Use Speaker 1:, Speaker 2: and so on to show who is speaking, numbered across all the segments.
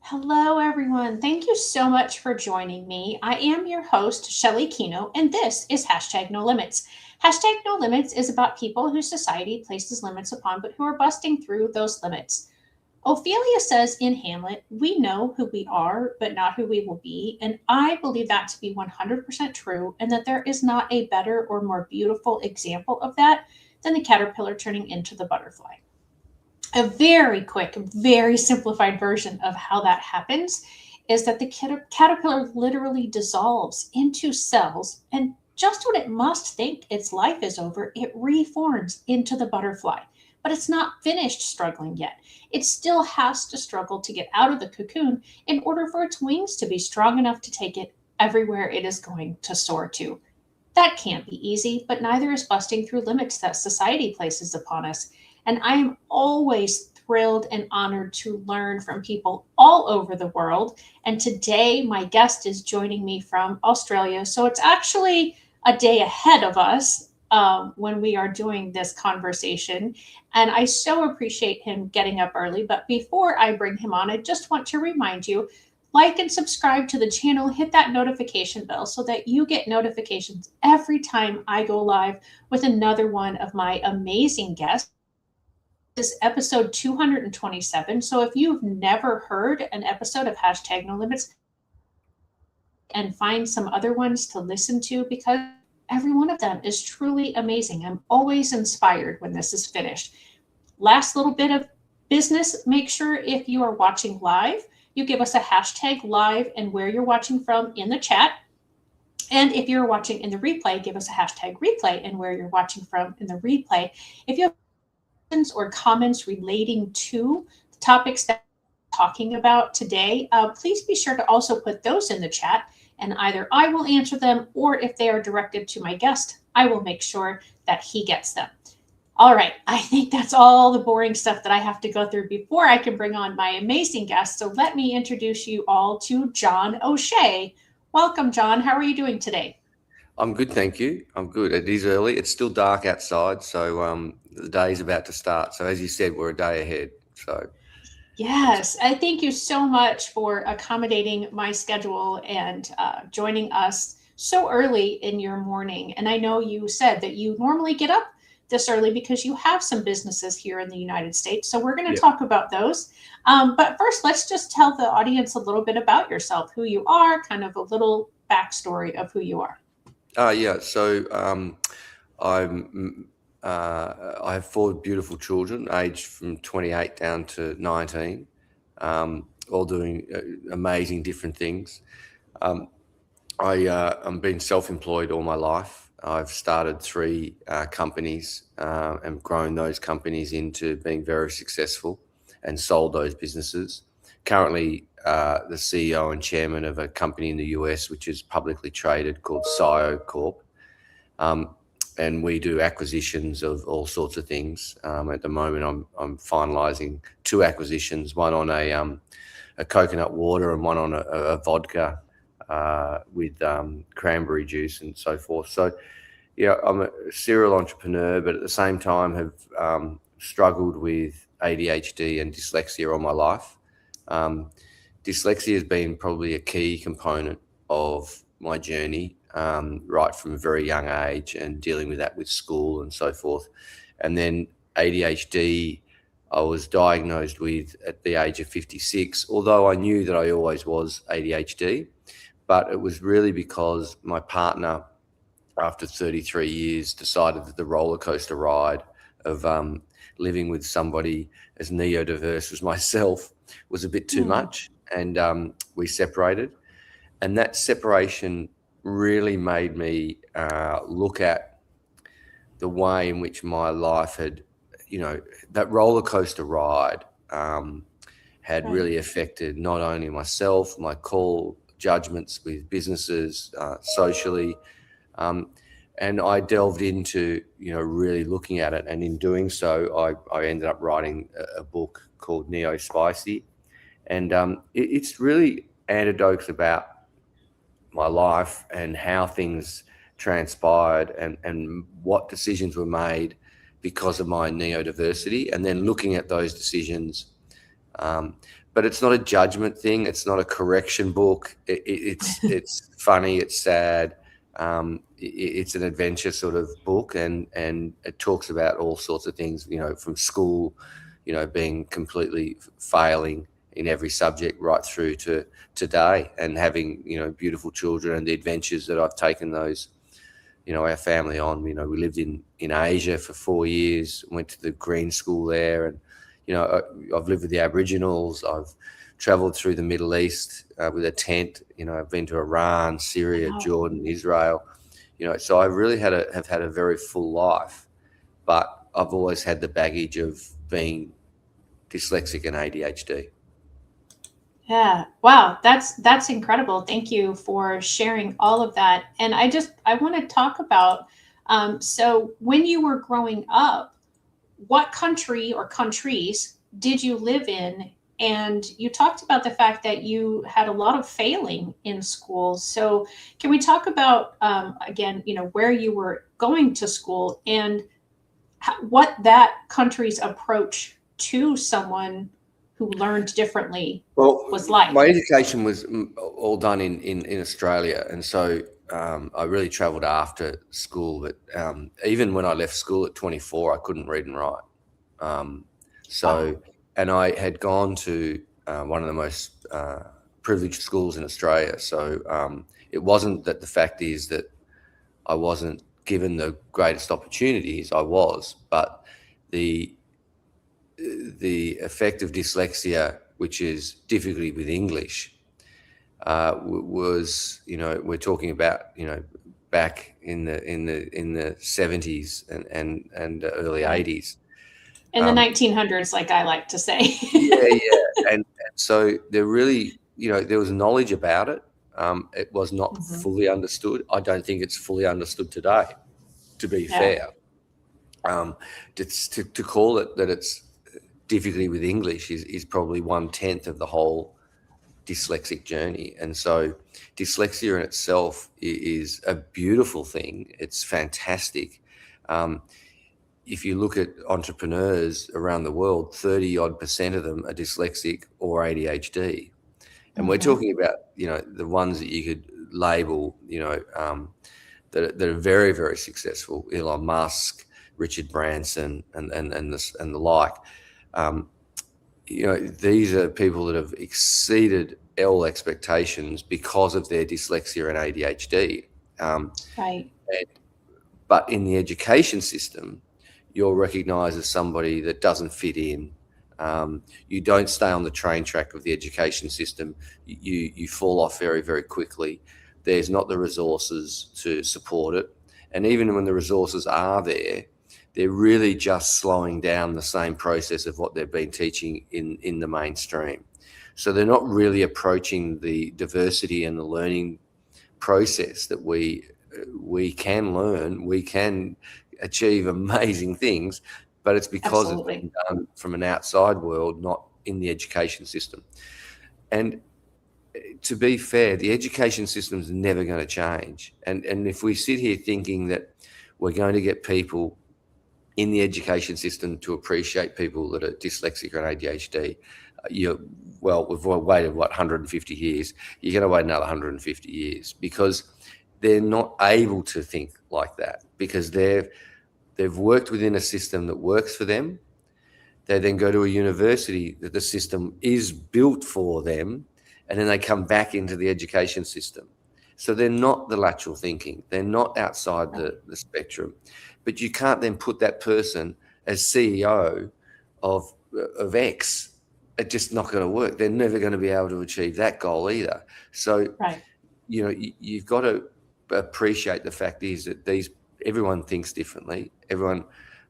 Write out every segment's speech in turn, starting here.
Speaker 1: Hello, everyone. Thank you so much for joining me. I am your host, Shelly Kino, and this is Hashtag No Limits. Hashtag No Limits is about people whose society places limits upon, but who are busting through those limits. Ophelia says in Hamlet, "We know who we are, but not who we will be." And I believe that to be 100% true, and that there is not a better or more beautiful example of that than the caterpillar turning into the butterfly. A very quick, very simplified version of how that happens is that the caterpillar literally dissolves into cells, and just when it must think its life is over, it reforms into the butterfly. But it's not finished struggling yet. It still has to struggle to get out of the cocoon in order for its wings to be strong enough to take it everywhere it is going to soar to. That can't be easy, but neither is busting through limits that society places upon us. And I am always thrilled and honored to learn from people all over the world. And today, my guest is joining me from Australia. So it's actually a day ahead of us when we are doing this conversation. And I so appreciate him getting up early. But before I bring him on, I just want to remind you, like and subscribe to the channel, hit that notification bell so that you get notifications every time I go live with another one of my amazing guests. This is episode 227. So if you've never heard an episode of Hashtag No Limits, and find some other ones to listen to, because every one of them is truly amazing. I'm always inspired when this is finished. Last little bit of business, make sure if you are watching live, you give us a hashtag live and where you're watching from in the chat. And if you're watching in the replay, give us a hashtag replay and where you're watching from in the replay. If you have questions or comments relating to the topics that we're talking about today, please be sure to also put those in the chat, and either I will answer them, or if they are directed to my guest, I will make sure that he gets them. All right, I think that's all the boring stuff that I have to go through before I can bring on my amazing guest. So let me introduce you all to John O'Shea. Welcome, John. How are you doing today?
Speaker 2: I'm good, thank you. I'm good. It is early. It's still dark outside, so the day's about to start. So as you said, we're a day ahead. So
Speaker 1: Yes, I thank you so much for accommodating my schedule and joining us so early in your morning. And I know you said that you normally get up this early because you have some businesses here in the United States. So we're going to
Speaker 2: yeah.
Speaker 1: talk about those. But first, let's just tell the audience a little bit about yourself, who you are, kind of a little backstory of who you are.
Speaker 2: Yeah. I'm. I have four beautiful children, aged from 28 down to 19, all doing amazing different things. Um, I'm been self-employed all my life. I've started three companies and grown those companies into being very successful and sold those businesses. Currently, the CEO and chairman of a company in the US, which is publicly traded, called SIO Corp. Um, and we do acquisitions of all sorts of things. At the moment, I'm finalising two acquisitions: one on a coconut water and one on a vodka with cranberry juice and so forth. So, yeah, I'm a serial entrepreneur, but at the same time have struggled with ADHD and dyslexia all my life. Um, Dyslexia has been probably a key component of my journey, right from a very young age, and dealing with that with school and so forth. And then ADHD, I was diagnosed with at the age of 56, although I knew that I always was ADHD. But it was really because my partner, after 33 years, decided that the roller coaster ride of living with somebody as neurodiverse as myself was a bit too
Speaker 1: Hmm.
Speaker 2: much. And we separated. And that separation really made me look at the way in which my life had, that roller coaster ride had
Speaker 1: Right.
Speaker 2: really affected not only myself, my call judgments with businesses, socially, um, and I delved into, really looking at it. And in doing so, I ended up writing a book called Neurospicy. And it's really anecdotes about my life and how things transpired, and what decisions were made because of my neurodiversity, and then looking at those decisions, um, but it's not a judgment thing. It's not a correction book. It's funny. It's sad. It's an adventure sort of book, and it talks about all sorts of things. From school, being completely failing in every subject, right through to today, and having beautiful children, and the adventures that I've taken those our family on. We lived in Asia for 4 years, went to the green school there, and I've lived with the Aboriginals. I've traveled through the Middle East with a tent. I've been to Iran, Syria,
Speaker 1: Wow.
Speaker 2: Jordan, Israel. So I really have had a very full life, but I've always had the baggage of being dyslexic and ADHD.
Speaker 1: Yeah. Wow. That's incredible. Thank you for sharing all of that. And I want to talk about, so when you were growing up, what country or countries did you live in? And you talked about the fact that you had a lot of failing in school. So can we talk about, again, where you were going to school and what that country's approach to someone who learned differently was like?
Speaker 2: My education was all done in Australia, and so I really travelled after school. But even when I left school at 24, I couldn't read and write.
Speaker 1: Wow.
Speaker 2: And I had gone to one of the most privileged schools in Australia. So it wasn't that the fact is that I wasn't given the greatest opportunities. I was, but the effect of dyslexia, which is difficulty with English, was we're talking about back in the 70s and early
Speaker 1: Yeah.
Speaker 2: 80s.
Speaker 1: In the 1900s, like I like to say.
Speaker 2: Yeah. And so there really, there was knowledge about it. It was not
Speaker 1: Mhm.
Speaker 2: fully understood. I don't think it's fully understood today, to be
Speaker 1: Yeah.
Speaker 2: fair. To call it that it's difficulty with English is probably 1/10 of the whole dyslexic journey. And so dyslexia in itself is a beautiful thing. It's fantastic. If you look at entrepreneurs around the world, 30% of them are dyslexic or ADHD. And we're
Speaker 1: Mhm.
Speaker 2: talking about, the ones that you could label, that are very, very successful: Elon Musk, Richard Branson, and the like. These are people that have exceeded all expectations because of their dyslexia and ADHD.
Speaker 1: Right.
Speaker 2: But in the education system, you're recognised as somebody that doesn't fit in. You don't stay on the train track of the education system. You fall off very, very quickly. There's not the resources to support it. And even when the resources are there, they're really just slowing down the same process of what they've been teaching in the mainstream. So they're not really approaching the diversity and the learning process that we can learn, we can achieve amazing things, but it's because it's
Speaker 1: Absolutely.
Speaker 2: been done from an outside world, not in the education system. And to be fair, the education system is never going to change. And if we sit here thinking that we're going to get people in the education system to appreciate people that are dyslexic or ADHD, we've waited 150 years. You're going to wait another 150 years because they're not able to think like that, because they've worked within a system that works for them. They then go to a university that the system is built for them, and then they come back into the education system. So they're not the lateral thinking. They're not outside the spectrum. But you can't then put that person as CEO of X. It's just not going to work. They're never going to be able to achieve that goal either. So,
Speaker 1: Right.
Speaker 2: you've got to appreciate the fact is that everyone thinks differently. Everyone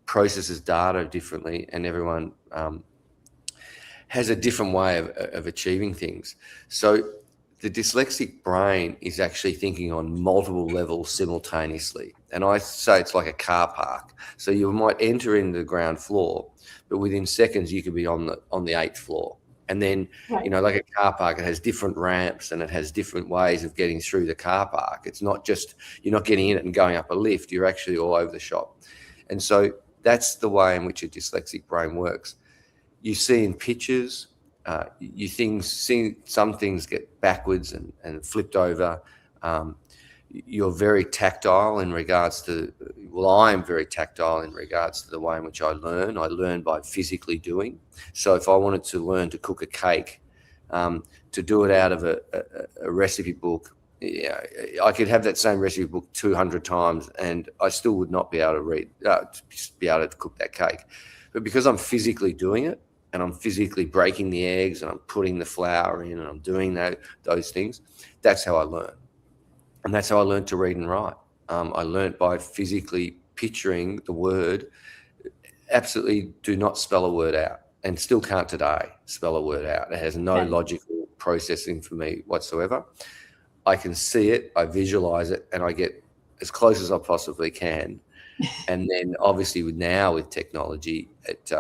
Speaker 2: processes data differently, and everyone has a different way of achieving things. So the dyslexic brain is actually thinking on multiple levels simultaneously. And I say it's like a car park. So you might enter into the ground floor, but within seconds you could be on the 8th floor. And then,
Speaker 1: Right.
Speaker 2: like a car park, it has different ramps and it has different ways of getting through the car park. It's not just, you're not getting in it and going up a lift, you're actually all over the shop. And so that's the way in which a dyslexic brain works. You see in pictures, some things get backwards and flipped over. You're very tactile in regards to, well, I am very tactile in regards to the way in which I learn. I learn by physically doing. So if I wanted to learn to cook a cake, to do it out of a recipe book, yeah, I could have that same recipe book 200 times and I still would not be able to be able to cook that cake. But because I'm physically doing it and I'm physically breaking the eggs and I'm putting the flour in and I'm doing those things, that's how I learn. And that's how I learned to read and write. I learned by physically picturing the word. Absolutely do not spell a word out, and still can't today spell a word out. It has no logical processing for me whatsoever. I can see it, I visualize it, and I get as close as I possibly can. And then obviously with technology, it's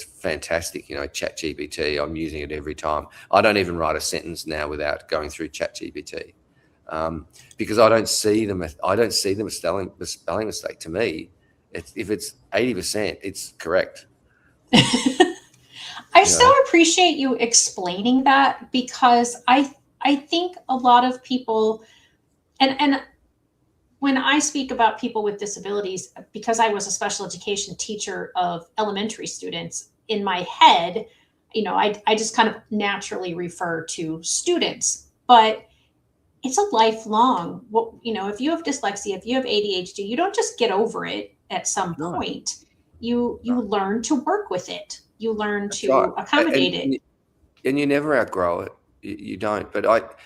Speaker 2: fantastic. ChatGPT, I'm using it every time. I don't even write a sentence now without going through ChatGPT, because I don't see them. I don't see them a spelling mistake. To me, if it's 80%, it's correct.
Speaker 1: I so appreciate you explaining that, because I think a lot of people, and when I speak about people with disabilities, because I was a special education teacher of elementary students, in my head, I just kind of naturally refer to students, but it's a lifelong, if you have dyslexia, if you have ADHD, you don't just get over it at some point. You learn to work with it. You learn to accommodate it.
Speaker 2: And you never outgrow it. You don't. But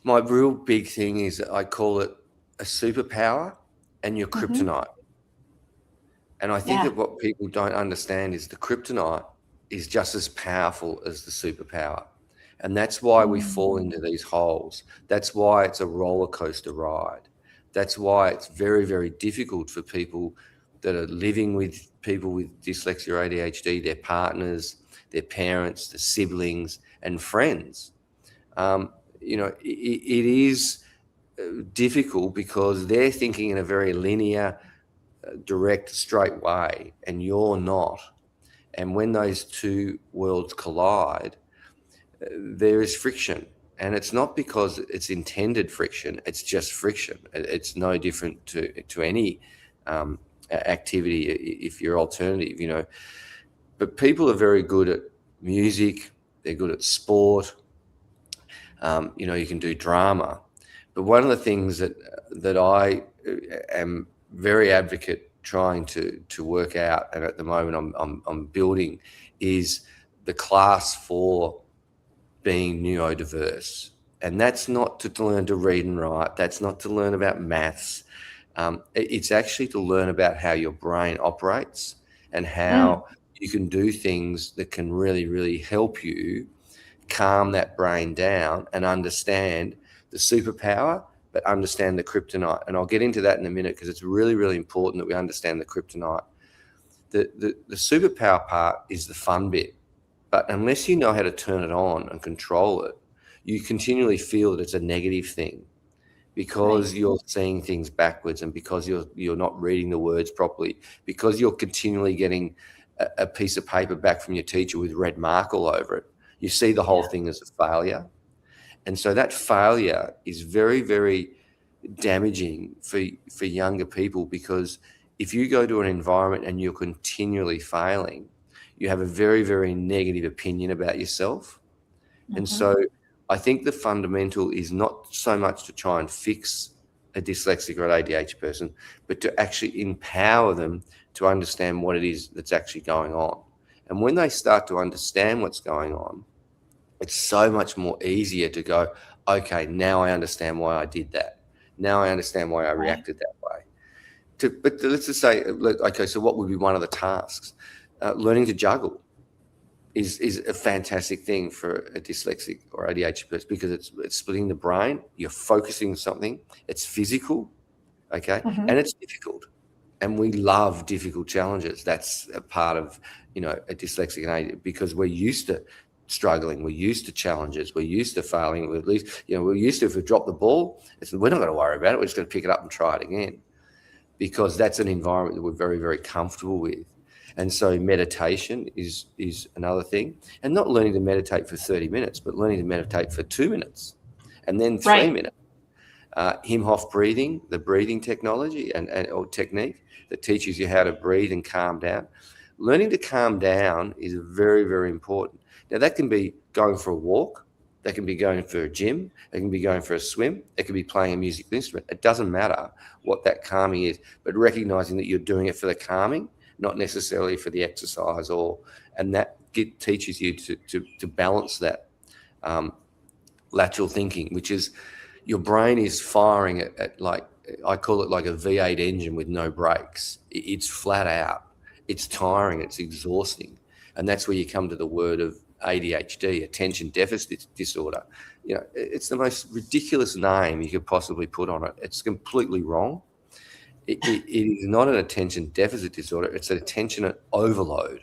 Speaker 2: my real big thing is I call it a superpower and your kryptonite. And I think that what people don't understand is the kryptonite is just as powerful as the superpower. And that's why we fall into these holes. That's why it's a roller coaster ride. That's why it's very, very difficult for people that are living with people with dyslexia or ADHD, their partners, their parents, their siblings, and friends. It is difficult because they're thinking in a very linear, direct, straight way, and you're not. And when those two worlds collide, there is friction. And it's not because it's intended friction, it's just friction. It's no different to any activity if you're alternative, But people are very good at music, they're good at sport, you can do drama. But one of the things that I am very advocate trying to work out, and at the moment I'm building, is the class for being neurodiverse. And that's not to learn to read and write. That's not to learn about maths. It's actually to learn about how your brain operates and how you can do things that can really, really help you calm that brain down and understand the superpower, but understand the kryptonite. And I'll get into that in a minute because it's really, really important that we understand the kryptonite. The superpower part is the fun bit. But unless you know how to turn it on and control it, you continually feel that it's a negative thing because you're seeing things backwards and because you're not reading the words properly, because you're continually getting a piece of paper back from your teacher with red mark all over it. You see the whole thing as a failure. And so that failure is very, very damaging for younger people, because if you go to an environment and you're continually failing, you have a very, very negative opinion about yourself. And so I think the fundamental is not so much to try and fix a dyslexic or an ADHD person, but to actually empower them to understand what it is that's actually going on. And when they start to understand what's going on, it's so much more easier to go, okay, now I understand why I did that. Now I understand why I reacted that way. But let's just say, okay, so what would be one of the tasks? Learning to juggle is a fantastic thing for a dyslexic or ADHD person, because it's splitting the brain. You're focusing on something. It's physical, okay, and it's difficult. And we love difficult challenges. That's a part of a dyslexic and ADHD, because we're used to struggling, we're used to challenges, we're used to failing. At least we're used to, if we drop the ball, we're not going to worry about it. We're just going to pick it up and try it again, because that's an environment that we're very, very comfortable with. And so meditation is another thing, and not learning to meditate for 30 minutes, but learning to meditate for 2 minutes and then 3
Speaker 1: Right.
Speaker 2: minutes. Him-Hof breathing, the breathing technology or technique that teaches you how to breathe and calm down. Learning to calm down is very, very important. Now, that can be going for a walk. That can be going for a gym. It can be going for a swim. It can be playing a musical instrument. It doesn't matter what that calming is, but recognizing that you're doing it for the calming, not necessarily for the exercise, and that teaches you to balance that lateral thinking, which is your brain is firing at like, I call it like a V8 engine with no brakes. It's flat out. It's tiring. It's exhausting. And that's where you come to the word of ADHD, attention deficit disorder. It's the most ridiculous name you could possibly put on it. It's completely wrong. It is not an attention deficit disorder. It's an attention overload.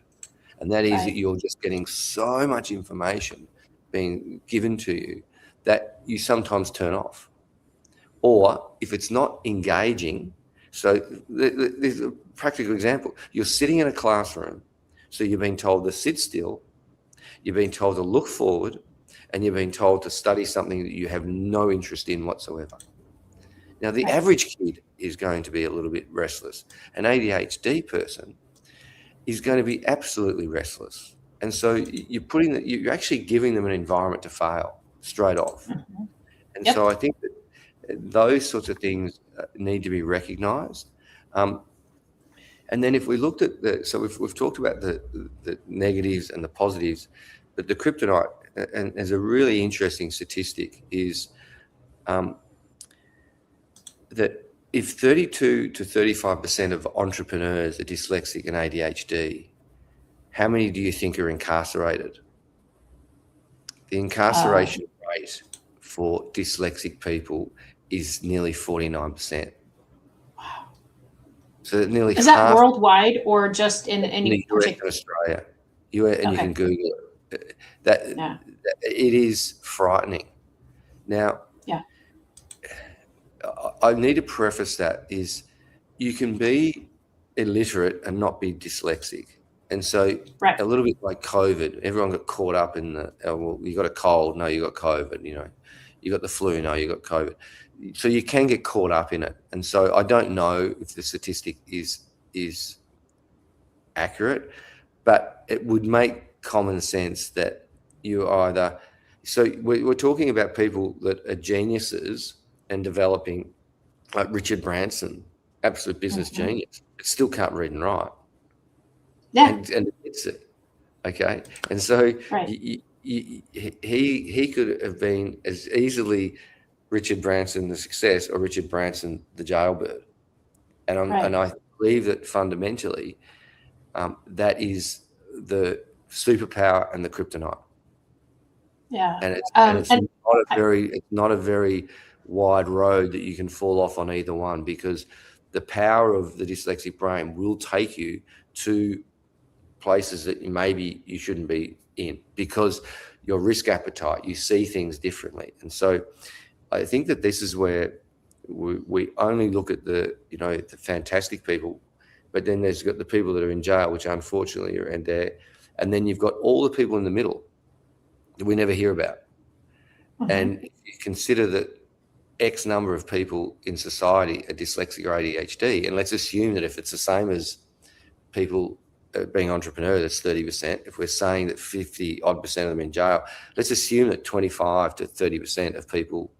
Speaker 2: And that is that you're just getting so much information being given to you that you sometimes turn off. Or if it's not engaging, so there's a practical example. You're sitting in a classroom, so you're being told to sit still, you're being told to look forward, and you're being told to study something that you have no interest in whatsoever. Now, the average kid is going to be a little bit restless. An ADHD person is going to be absolutely restless. And so you're actually giving them an environment to fail straight off.
Speaker 1: Mm-hmm.
Speaker 2: And so I think that those sorts of things need to be recognized. And then if we looked at so we've talked about the negatives and the positives, but the kryptonite, and there's a really interesting statistic, is that if 32 to 35% of entrepreneurs are dyslexic and ADHD, how many do you think are incarcerated? The incarceration rate for dyslexic people is nearly 49%.
Speaker 1: Wow.
Speaker 2: So nearly
Speaker 1: is that worldwide or just in any
Speaker 2: particular Australia? You can Google it. It is frightening. Now, I need to preface that is you can be illiterate and not be dyslexic. And so a little bit like COVID, everyone got caught up in well, you got a cold, no, you got COVID, you got the flu, no, you got COVID. So you can get caught up in it. And so I don't know if the statistic is accurate, but it would make common sense that you either, so we're talking about people that are geniuses and developing, like Richard Branson, absolute business genius, but still can't read and write. And admits it. Okay. And so he could have been as easily Richard Branson the success or Richard Branson the jailbird. And I believe that fundamentally that is the superpower and the kryptonite.
Speaker 1: Yeah.
Speaker 2: And it's not a very wide road that you can fall off on either one, because the power of the dyslexic brain will take you to places that maybe you shouldn't be in, because your risk appetite, you see things differently. And so I think that this is where we only look at the fantastic people, but then there's got the people that are in jail, which unfortunately are in there. And then you've got all the people in the middle that we never hear about. And if you consider that X number of people in society are dyslexic or ADHD, and let's assume that if it's the same as people being entrepreneurs, that's 30%. If we're saying that 50-odd% of them in jail, let's assume that 25 to 30% of people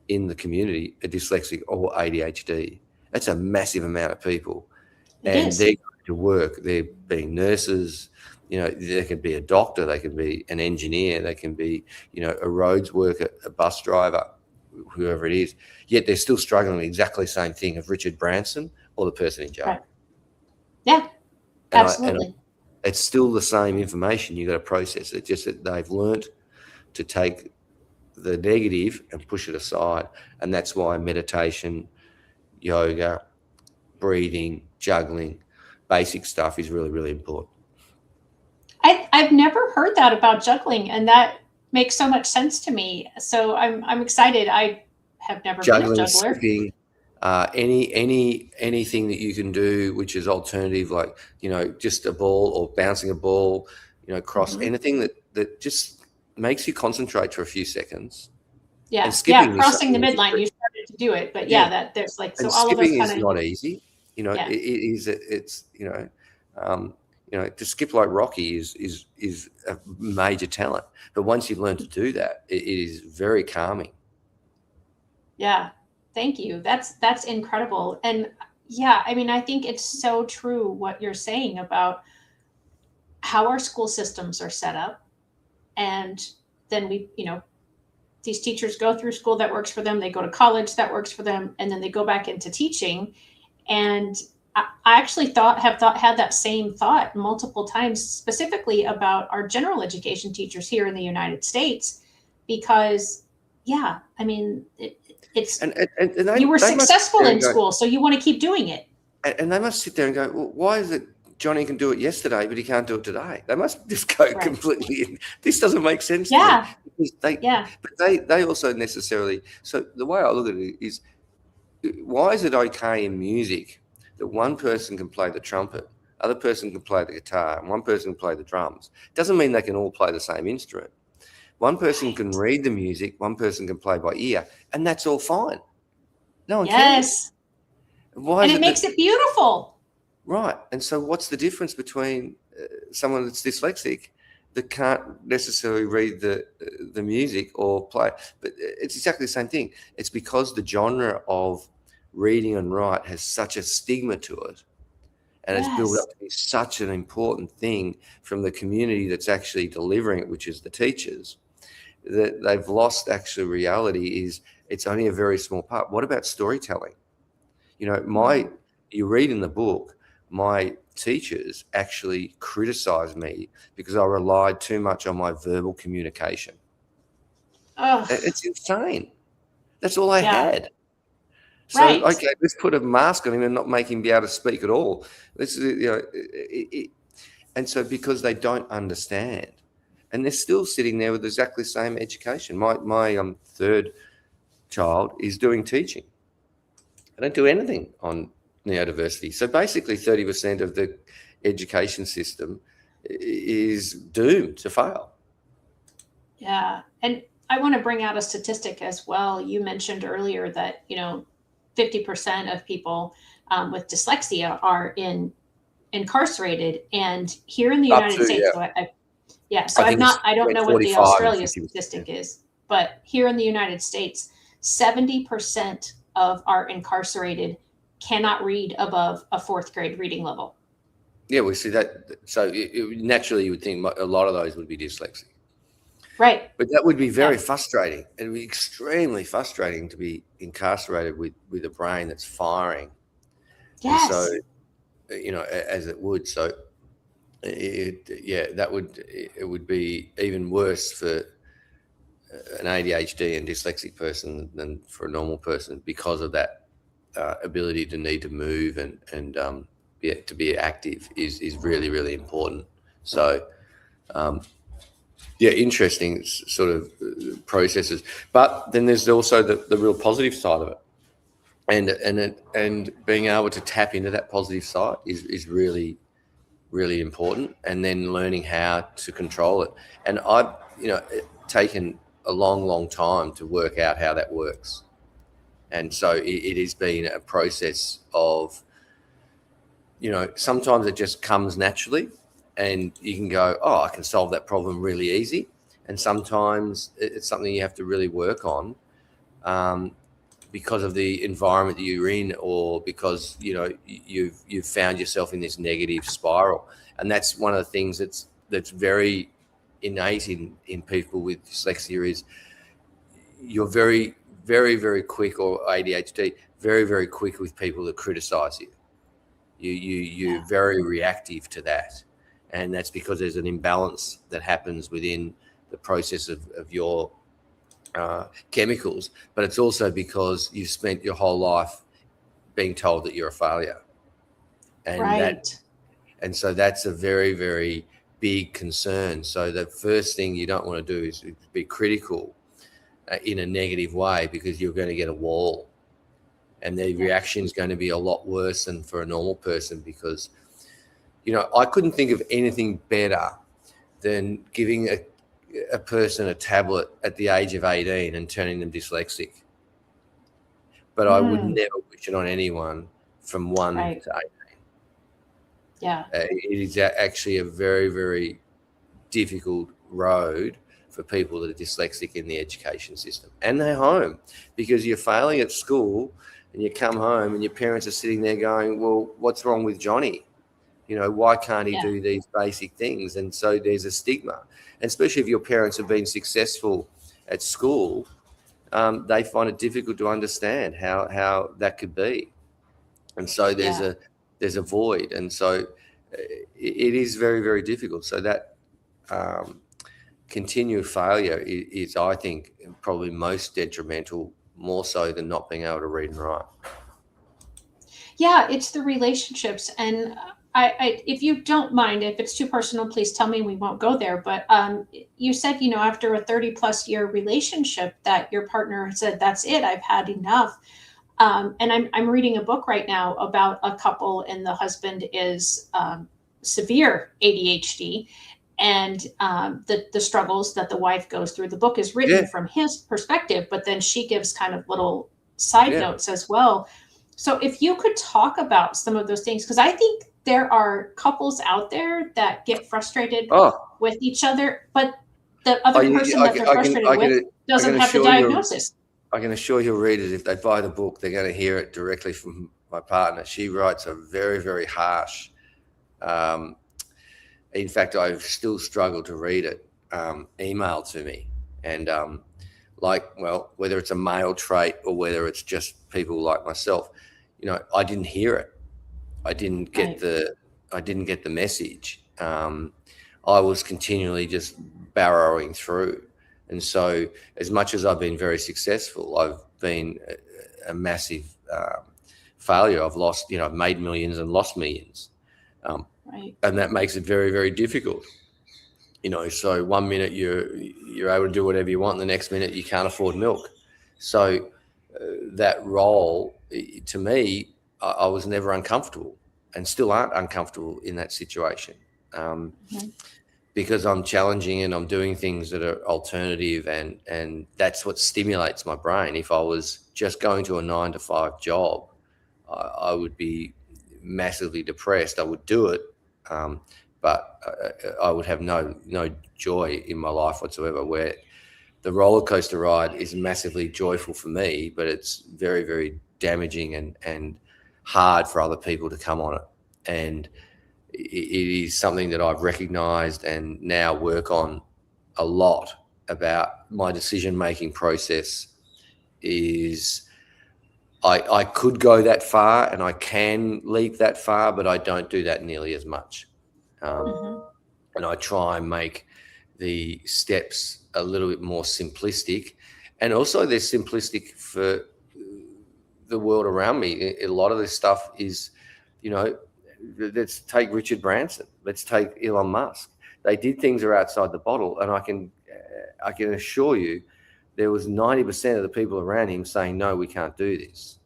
Speaker 2: in the community are dyslexic or ADHD. That's a massive amount of people. They're going to work. They're being nurses. They can be a doctor. They can be an engineer. They can be, a roads worker, a bus driver, whoever it is. Yet they're still struggling with exactly the same thing of Richard Branson or the person in jail.
Speaker 1: Right. Yeah. Absolutely.
Speaker 2: It's still the same information. You've got to process it. Just that they've learnt to take the negative and push it aside. And that's why meditation, yoga, breathing, juggling, basic stuff is really, really important.
Speaker 1: I've never heard that about juggling, and that makes so much sense to me. So I'm excited. I have never been a juggler.
Speaker 2: Skipping, Anything that you can do which is alternative, like just a ball or bouncing a ball, cross
Speaker 1: Mhm.
Speaker 2: anything that just makes you concentrate for a few seconds. And
Speaker 1: Yeah, yeah,
Speaker 2: skipping is
Speaker 1: crossing the
Speaker 2: something that's
Speaker 1: midline, you started to do it, but
Speaker 2: yeah,
Speaker 1: yeah, that there's like so
Speaker 2: and
Speaker 1: all of those
Speaker 2: skipping is
Speaker 1: kind of
Speaker 2: not easy.
Speaker 1: yeah.
Speaker 2: Um, to skip like Rocky is a major talent. But once you learn to do that, it is very calming.
Speaker 1: Yeah. Thank you. That's incredible. And yeah, I mean, I think it's so true what you're saying about how our school systems are set up. And then these teachers go through school that works for them, they go to college that works for them, and then they go back into teaching. And I actually had that same thought multiple times, specifically about our general education teachers here in the United States, because yeah, I mean, it's
Speaker 2: And
Speaker 1: you were
Speaker 2: they must sit
Speaker 1: successful
Speaker 2: there
Speaker 1: in
Speaker 2: and go,
Speaker 1: school, so you want to keep doing it.
Speaker 2: and they must sit there and go, well, why is it Johnny can do it yesterday, but he can't do it today? They must just go
Speaker 1: Right.
Speaker 2: completely. This doesn't make sense to me.
Speaker 1: Yeah.
Speaker 2: Because
Speaker 1: Yeah.
Speaker 2: they also necessarily. So the way I look at it is, why is it okay in music that one person can play the trumpet, other person can play the guitar, and one person can play the drums? Doesn't mean they can all play the same instrument. One person can
Speaker 1: Right.
Speaker 2: read the music, one person can play by ear, and that's all fine. No one cares.
Speaker 1: Yes.
Speaker 2: Why
Speaker 1: And
Speaker 2: is
Speaker 1: it
Speaker 2: it that?
Speaker 1: makes it beautiful.
Speaker 2: Right. And so what's the difference between someone that's dyslexic that can't necessarily read the music or play? But it's exactly the same thing. It's because the genre of reading and write has such a stigma to it, and it's built
Speaker 1: Yes.
Speaker 2: up to be such an important thing from the community that's actually delivering it, which is the teachers, that they've lost actual reality is it's only a very small part. What about storytelling?
Speaker 1: Mm.
Speaker 2: You read in the book, my teachers actually criticized me because I relied too much on my verbal communication.
Speaker 1: Ugh.
Speaker 2: It's insane. That's all I
Speaker 1: Yeah.
Speaker 2: had. So,
Speaker 1: Right.
Speaker 2: okay, let's put a mask on him and not make him be able to speak at all. And so because they don't understand, and they're still sitting there with exactly the same education. My third child is doing teaching. I don't do anything on neurodiversity. So basically, 30% of the education system is doomed to fail.
Speaker 1: Yeah. And I want to bring out a statistic as well. You mentioned earlier that, 50% of people with dyslexia are incarcerated. And here in the
Speaker 2: Up
Speaker 1: United
Speaker 2: to,
Speaker 1: States,
Speaker 2: yeah,
Speaker 1: so
Speaker 2: I think it's
Speaker 1: I don't
Speaker 2: between
Speaker 1: know what the
Speaker 2: 45 and
Speaker 1: Australia
Speaker 2: 50%.
Speaker 1: statistic is, but here in the United States, 70% of our incarcerated cannot read above a fourth grade reading level.
Speaker 2: Yeah, we see that. So naturally, you would think a lot of those would be dyslexic.
Speaker 1: Right.
Speaker 2: But that would be
Speaker 1: Yeah.
Speaker 2: very frustrating. It would be extremely frustrating to be incarcerated with a brain that's firing. And so,
Speaker 1: Yes.
Speaker 2: as it would. So, it would be even worse for an ADHD and dyslexic person than for a normal person because of that ability to need to move and to be active is really, really important. So, interesting sort of processes. But then there's also the real positive side of it, and being able to tap into that positive side is really, really important. And then learning how to control it. And I've taken a long, long time to work out how that works. And so it has been a process of, sometimes it just comes naturally and you can go, oh, I can solve that problem really easy. And sometimes it's something you have to really work on because of the environment that you're in, or because, you've found yourself in this negative spiral. And that's one of the things that's very innate in people with dyslexia is you're very, very, very quick, or ADHD, very, very quick with people that criticize you. You're
Speaker 1: Yeah.
Speaker 2: very reactive to that, and that's because there's an imbalance that happens within the process of your chemicals. But it's also because you've spent your whole life being told that you're a failure, and
Speaker 1: Right.
Speaker 2: so that's a very, very big concern. So the first thing you don't want to do is be critical in a negative way, because you're going to get a wall. and their
Speaker 1: Yeah.
Speaker 2: reaction is going to be a lot worse than for a normal person, because I couldn't think of anything better than giving a person a tablet at the age of 18 and turning them dyslexic. But I would
Speaker 1: Mm,
Speaker 2: never wish it on anyone from 1
Speaker 1: right.
Speaker 2: to 8.
Speaker 1: Yeah.
Speaker 2: It is actually a very, very difficult road for people that are dyslexic in the education system and their home, because you're failing at school and you come home and your parents are sitting there going, well, what's wrong with Johnny? Why can't he
Speaker 1: Yeah.
Speaker 2: do these basic things? And so there's a stigma, and especially if your parents have been successful at school, they find it difficult to understand how that could be. And so
Speaker 1: Yeah.
Speaker 2: there's a void, and so it is very, very difficult. So that um, continued failure is, I think, probably most detrimental, more so than not being able to read and write.
Speaker 1: Yeah, it's the relationships. And if you don't mind, if it's too personal, please tell me. We won't go there. But you said, after a 30-plus year relationship, that your partner said, "That's it. I've had enough." And I'm reading a book right now about a couple, and the husband is severe ADHD, and the struggles that the wife goes through. The book is
Speaker 2: Yeah,
Speaker 1: written from his perspective, but then she gives kind of little side
Speaker 2: yeah.
Speaker 1: notes as well. So if you could talk about some of those things, because I think there are couples out there that get frustrated
Speaker 2: Oh,
Speaker 1: with each other, but the
Speaker 2: I,
Speaker 1: other person
Speaker 2: I,
Speaker 1: that
Speaker 2: can,
Speaker 1: they're
Speaker 2: I can,
Speaker 1: frustrated
Speaker 2: I
Speaker 1: with
Speaker 2: can, I can
Speaker 1: doesn't have the
Speaker 2: assure you,
Speaker 1: diagnosis.
Speaker 2: I can assure your readers, if they buy the book, they're going to hear it directly from my partner. She writes a very, very harsh. Um, in fact, I still struggle to read it. Email to me, and well, whether it's a male trait or whether it's just people like myself, I didn't hear it. I didn't get
Speaker 1: Right.
Speaker 2: the I didn't get the message. I was continually just barrowing through, and so as much as I've been very successful, I've been a massive failure. I've lost, I've made millions and lost millions, um,
Speaker 1: Right.
Speaker 2: and that makes it very, very difficult. So one minute you're able to do whatever you want, and the next minute you can't afford milk. So that role, to me, I was never uncomfortable, and still aren't uncomfortable in that situation,
Speaker 1: Mhm.
Speaker 2: because I'm challenging and I'm doing things that are alternative, and that's what stimulates my brain. If I was just going to a 9 to 5 job, I would be massively depressed. I would do it, um, but I would have no joy in my life whatsoever. Where the roller coaster ride is massively joyful for me, but it's very, very damaging and hard for other people to come on it. And it is something that I've recognized and now work on a lot. About my decision making process is I could go that far and I can leap that far, but I don't do that nearly as much. Um,
Speaker 1: Mhm.
Speaker 2: and I try and make the steps a little bit more simplistic, and also they're simplistic for the world around me. A lot of this stuff is, you know, let's take Richard Branson, let's take Elon Musk. They did things that are outside the bottle, and I can assure you, there was 90% of the people around him saying, "No, we can't do this,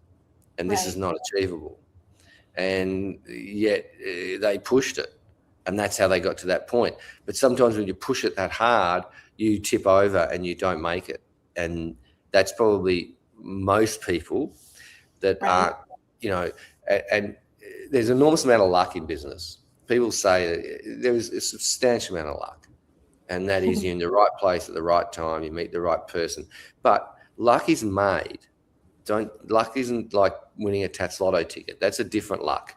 Speaker 2: and this is
Speaker 1: Right.
Speaker 2: not achievable." And yet they pushed it, and that's how they got to that point. But sometimes when you push it that hard, you tip over and you don't make it, and that's probably most people that
Speaker 1: Right.
Speaker 2: aren't, and there's an enormous amount of luck in business. People say that there's a substantial amount of luck, and that is you're in the right place at the right time, you meet the right person. But luck is made. Don't Luck isn't like winning a Tats Lotto ticket. That's a different luck.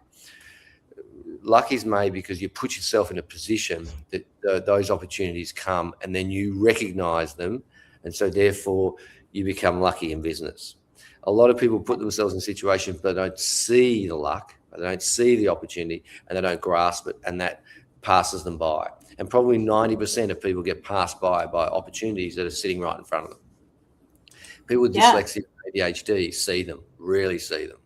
Speaker 2: Luck is made because you put yourself in a position that those opportunities come, and then you recognize them, and so therefore you become lucky in business. A lot of people put themselves in situations but they don't see the luck, they don't see the opportunity, and they don't grasp it, and that passes them by. And probably 90% of people get passed by opportunities that are sitting right in front of them. People with
Speaker 1: Yeah.
Speaker 2: dyslexia and ADHD see them, really see them,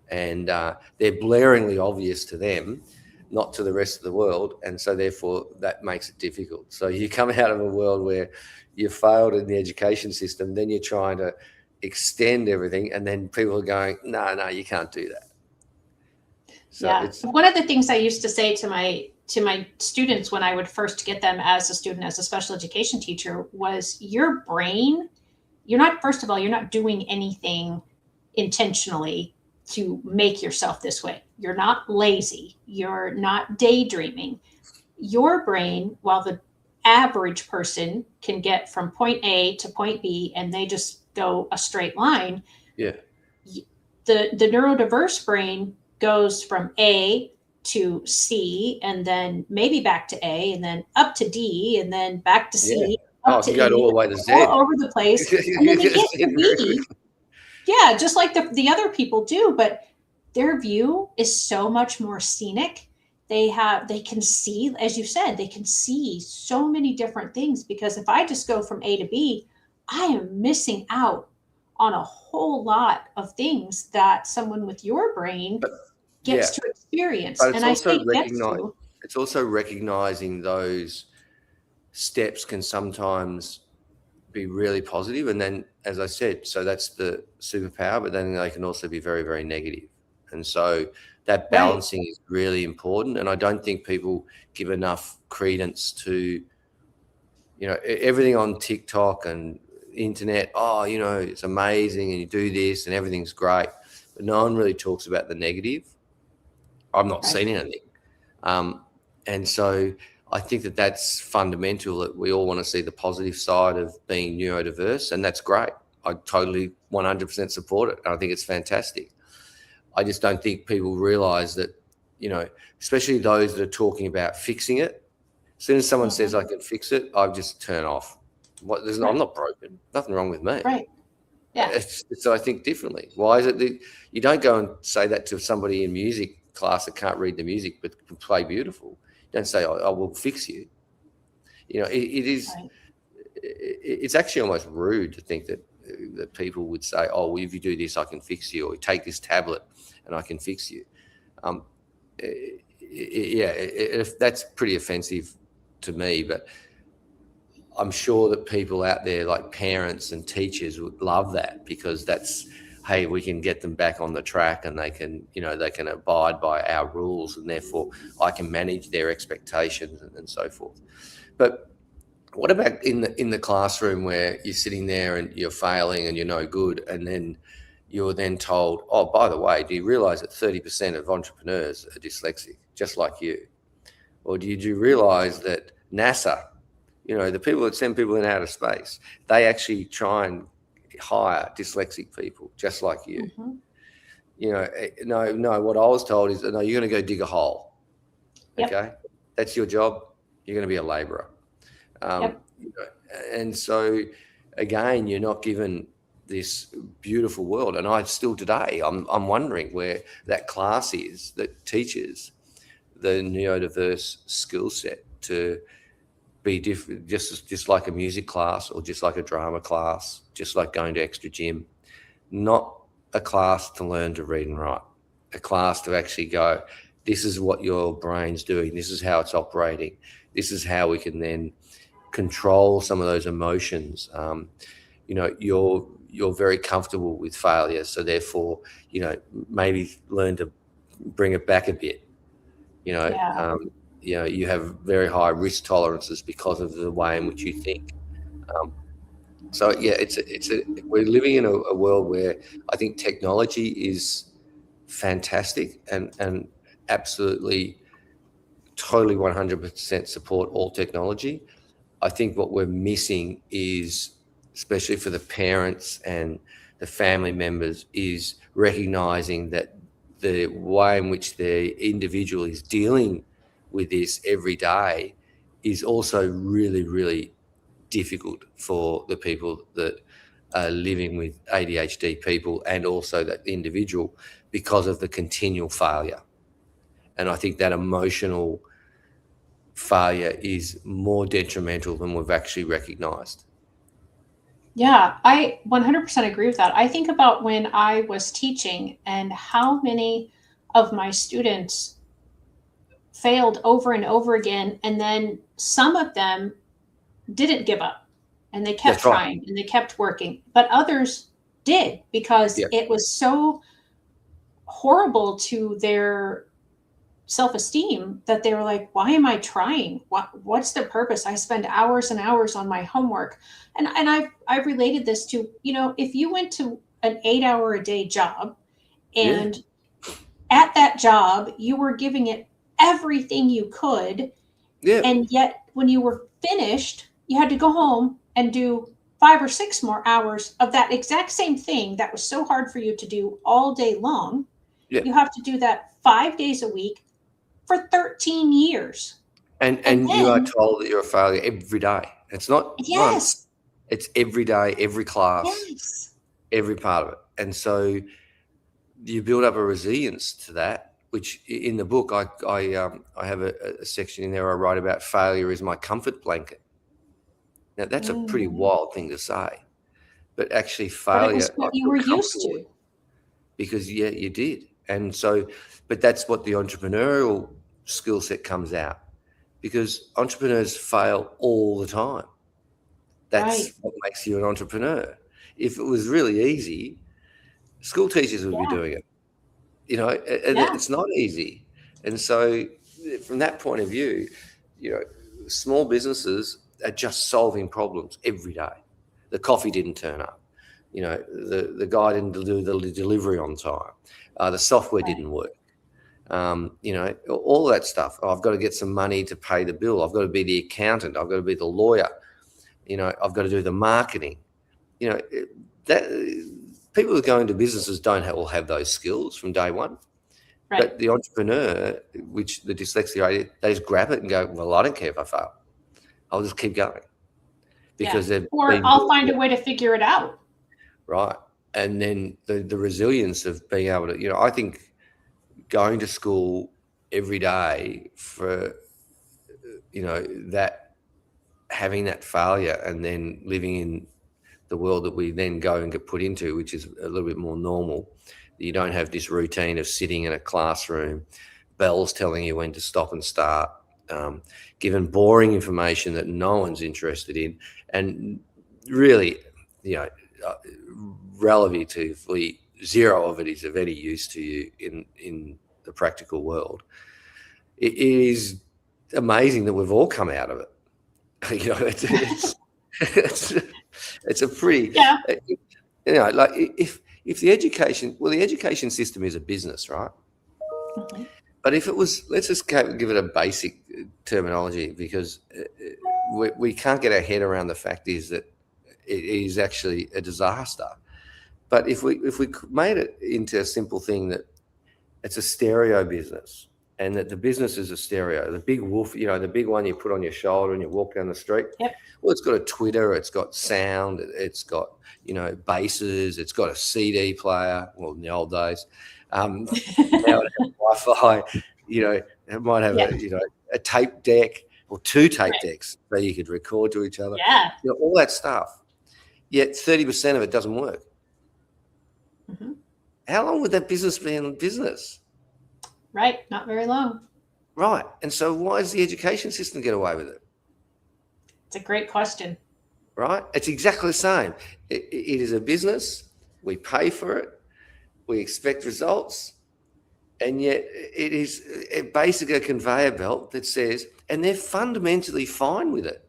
Speaker 2: and they're blaringly obvious to them, not to the rest of the world, and so therefore that makes it difficult. So you come out of a world where you failed in the education system, then you're trying to extend everything, and then people are going, no, you can't do that. So
Speaker 1: Yeah.
Speaker 2: it's
Speaker 1: One of the things I used to say to my students when I would first get them as a student, as a special education teacher, was your brain, you're not, first of all, you're not doing anything intentionally to make yourself this way. You're not lazy. You're not daydreaming. Your brain, while the average person can get from point A to point B and they just go a straight line,
Speaker 2: yeah,
Speaker 1: the neurodiverse brain goes from A to C and then maybe back to A and then up to D and then back to
Speaker 2: yeah.
Speaker 1: C,
Speaker 2: Oh,
Speaker 1: up
Speaker 2: it
Speaker 1: to
Speaker 2: can go
Speaker 1: E,
Speaker 2: all the way to Z.
Speaker 1: all over the place. And then they get to B. Yeah, just like the other people do, but their view is so much more scenic. They can see, as you said, they can see so many different things, because if I just go from A to B, I am missing out on a whole lot of things that someone with your brain
Speaker 2: But
Speaker 1: gets
Speaker 2: yeah,
Speaker 1: to experience.
Speaker 2: but
Speaker 1: And I say gets to.
Speaker 2: it's also recognizing those steps can sometimes be really positive, and then, as I said, so that's the superpower, but then they can also be very, very negative. And so that
Speaker 1: Right.
Speaker 2: balancing is really important, and I don't think people give enough credence to, everything on TikTok and internet. Oh, it's amazing, and you do this and everything's great, but no one really talks about the negative. I've not
Speaker 1: Right.
Speaker 2: seen anything. And so I think that that's fundamental, that we all want to see the positive side of being neurodiverse, and that's great. I totally 100% support it. I think it's fantastic. I just don't think people realize that, especially those that are talking about fixing it. As soon as someone says
Speaker 1: Mhm.
Speaker 2: I can fix it, I just turn off. I'm
Speaker 1: Right.
Speaker 2: not broken. Nothing wrong with me.
Speaker 1: Right. Yeah.
Speaker 2: So I think differently. Why is it that you don't go and say that to somebody in music class that can't read the music but can play beautiful? You don't say, I will fix you. It is.
Speaker 1: Right.
Speaker 2: It's actually almost rude to think that people would say, "Oh, well, if you do this, I can fix you," or take this tablet and I can fix you. Um, that's pretty offensive to me, but I'm sure that people out there, like parents and teachers, would love that, because that's, hey, we can get them back on the track, and they can abide by our rules, and therefore I can manage their expectations, and so forth. But what about in the classroom, where you're sitting there and you're failing and you're no good, and then you're then told, oh, by the way, do you realize that 30% of entrepreneurs are dyslexic, just like you? Or did you realize that NASA, the people that send people in outer space, they actually try and hire dyslexic people just like you?
Speaker 1: Mhm.
Speaker 2: No, what I was told is, no, you're going to go dig a hole.
Speaker 1: Yep.
Speaker 2: Okay. That's your job. You're going to be a laborer.
Speaker 1: Yep.
Speaker 2: And so, again, you're not given this beautiful world. And I still today, I'm wondering where that class is that teaches the neurodiverse skill set to be different, just like a music class, or just like a drama class, just like going to extra gym. Not a class to learn to read and write, a class to actually go, this is what your brain's doing, this is how it's operating, this is how we can then control some of those emotions. You're very comfortable with failure, so therefore, maybe learn to bring it back a bit. You know,
Speaker 1: Yeah.
Speaker 2: um, you have very high risk tolerances because of the way in which you think. Um, so yeah, we're living in a world where I think technology is fantastic, and absolutely, totally 100% support all technology. I think what we're missing is, especially for the parents and the family members, is recognizing that the way in which the individual is dealing with this every day is also really, really difficult for the people that are living with ADHD people, and also that individual, because of the continual failure. And I think that emotional failure is more detrimental than we've actually recognized.
Speaker 1: Yeah, I 100% agree with that. I think about when I was teaching and how many of my students failed over and over again. And then some of them didn't give up and they kept
Speaker 2: That's right.
Speaker 1: trying and they kept working. But others did, because
Speaker 2: Yeah.
Speaker 1: it was so horrible to their self-esteem that they were like, why am I trying? What's the purpose? I spend hours and hours on my homework. And I've related this to, if you went to an 8 hour a day job,
Speaker 2: Yeah.
Speaker 1: and at that job you were giving it everything you could,
Speaker 2: Yeah.
Speaker 1: and yet when you were finished you had to go home and do 5 or 6 more hours of that exact same thing that was so hard for you to do all day long.
Speaker 2: Yeah.
Speaker 1: You have to do that 5 days a week for 13 years. And
Speaker 2: And you are
Speaker 1: then,
Speaker 2: told that you're a failure every day. It's not
Speaker 1: yes,
Speaker 2: once, it's every day, every class,
Speaker 1: yes.
Speaker 2: every part of it. And so you build up a resilience to that, which in the book, I have a section in there where I write about failure is my comfort blanket. Now, that's a pretty
Speaker 1: Mm.
Speaker 2: wild thing to say, but actually
Speaker 1: But it
Speaker 2: failure,
Speaker 1: was
Speaker 2: I
Speaker 1: what you
Speaker 2: feel
Speaker 1: were used
Speaker 2: comfortable with
Speaker 1: to.
Speaker 2: because, yeah, you did. And so, but that's what the entrepreneurial skill set comes out because entrepreneurs fail all the time. That's
Speaker 1: Right.
Speaker 2: what makes you an entrepreneur. If it was really easy, school teachers would be
Speaker 1: Yeah.
Speaker 2: doing it, and
Speaker 1: Yeah.
Speaker 2: it's not easy. And so, from that point of view, small businesses are just solving problems every day. The coffee didn't turn up. The guy didn't do the delivery on time. The software
Speaker 1: Right.
Speaker 2: didn't work. All that stuff. Oh, I've got to get some money to pay the bill. I've got to be the accountant. I've got to be the lawyer. I've got to do the marketing. That people who go into businesses don't all have those skills from day one.
Speaker 1: Right.
Speaker 2: But the entrepreneur, which the dyslexia, they just grab it and go, well, I don't care if I fail. I'll just keep going
Speaker 1: Yeah.
Speaker 2: because they've
Speaker 1: Or
Speaker 2: been
Speaker 1: I'll
Speaker 2: built
Speaker 1: find a way to figure it out.
Speaker 2: right. And then the resilience of being able to, I think going to school every day for, that having that failure and then living in the world that we then go and get put into, which is a little bit more normal. You don't have this routine of sitting in a classroom, bells telling you when to stop and start, given boring information that no one's interested in, and really, you know, uh, relatively zero of it is of any use to you in the practical world. It is amazing that we've all come out of it. It's it's a pretty,
Speaker 1: Yeah.
Speaker 2: like if the education system is a business, right?
Speaker 1: Mhm.
Speaker 2: But if it was, let's just give it a basic terminology because we can't get our head around the fact is that it is actually a disaster. But if we made it into a simple thing that it's a stereo business and that the business is a stereo, the big wolf, the big one you put on your shoulder and you walk down the street.
Speaker 1: Yep.
Speaker 2: Well, it's got a Twitter, it's got sound, it's got, basses, it's got a CD player. Well, in the old days, now it has Wi-Fi, it might have
Speaker 1: Yeah.
Speaker 2: a tape deck or two tape
Speaker 1: Right.
Speaker 2: decks so you could record to each other,
Speaker 1: Yeah.
Speaker 2: all that stuff. Yet 30% of it doesn't work.
Speaker 1: Mhm.
Speaker 2: How long would that business be in business?
Speaker 1: Right. Not very long.
Speaker 2: Right. And so why does the education system get away with it?
Speaker 1: It's a great question.
Speaker 2: Right? It's exactly the same. It is a business. We pay for it. We expect results. And yet it is basically a conveyor belt that says, and they're fundamentally fine with it,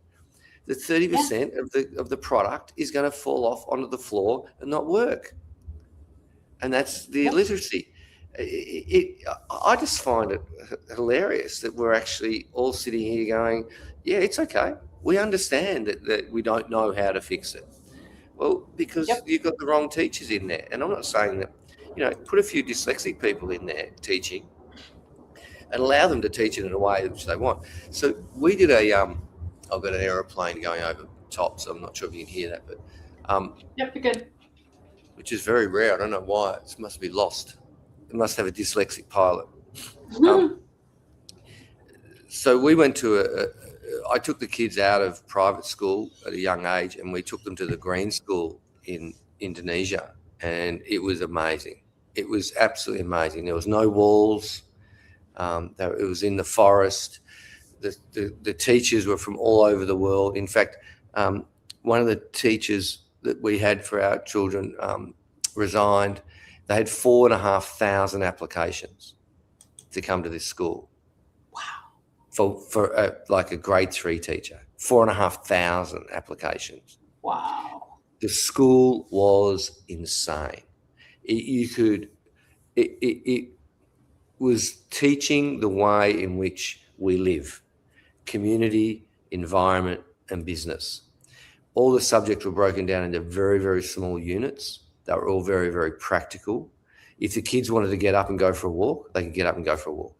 Speaker 2: that 30% of the product is going to fall off onto the floor and not work. And that's the
Speaker 1: Yep.
Speaker 2: illiteracy. I just find it hilarious that we're actually all sitting here going, yeah, it's okay. We understand that we don't know how to fix it. Well, because
Speaker 1: Yep.
Speaker 2: you've got the wrong teachers in there. And I'm not saying that, put a few dyslexic people in there teaching and allow them to teach it in a way which they want. So we did I've got an aeroplane going over top, so I'm not sure if you can hear that, but
Speaker 1: Yep. You're good.
Speaker 2: which is very rare. I don't know why. It must be lost. It must have a dyslexic pilot. So we went to I took the kids out of private school at a young age and we took them to the Green School in Indonesia, and it was amazing. It was absolutely amazing. There was no walls. It was in the forest. The teachers were from all over the world. In fact, one of the teachers that we had for our children resigned. They had 4,500 applications to come to this school.
Speaker 1: Wow.
Speaker 2: For like a grade 3 teacher, 4,500 applications.
Speaker 1: Wow.
Speaker 2: The school was insane. It was teaching the way in which we live, community, environment, and business. All the subjects were broken down into very, very small units. They were all very, very practical. If the kids wanted to get up and go for a walk, they could get up and go for a walk.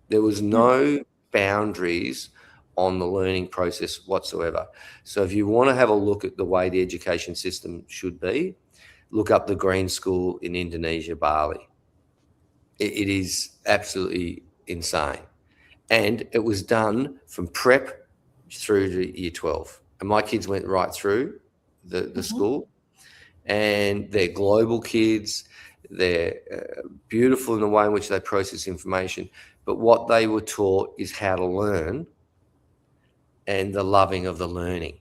Speaker 2: There was no boundaries on the learning process whatsoever. So if you want to have a look at the way the education system should be, look up the Green School in Indonesia, Bali. It is absolutely insane. And it was done from prep through to year 12. And my kids went right through the school, and they're global kids. They're beautiful in the way in which they process information. But what they were taught is how to learn and the loving of the learning.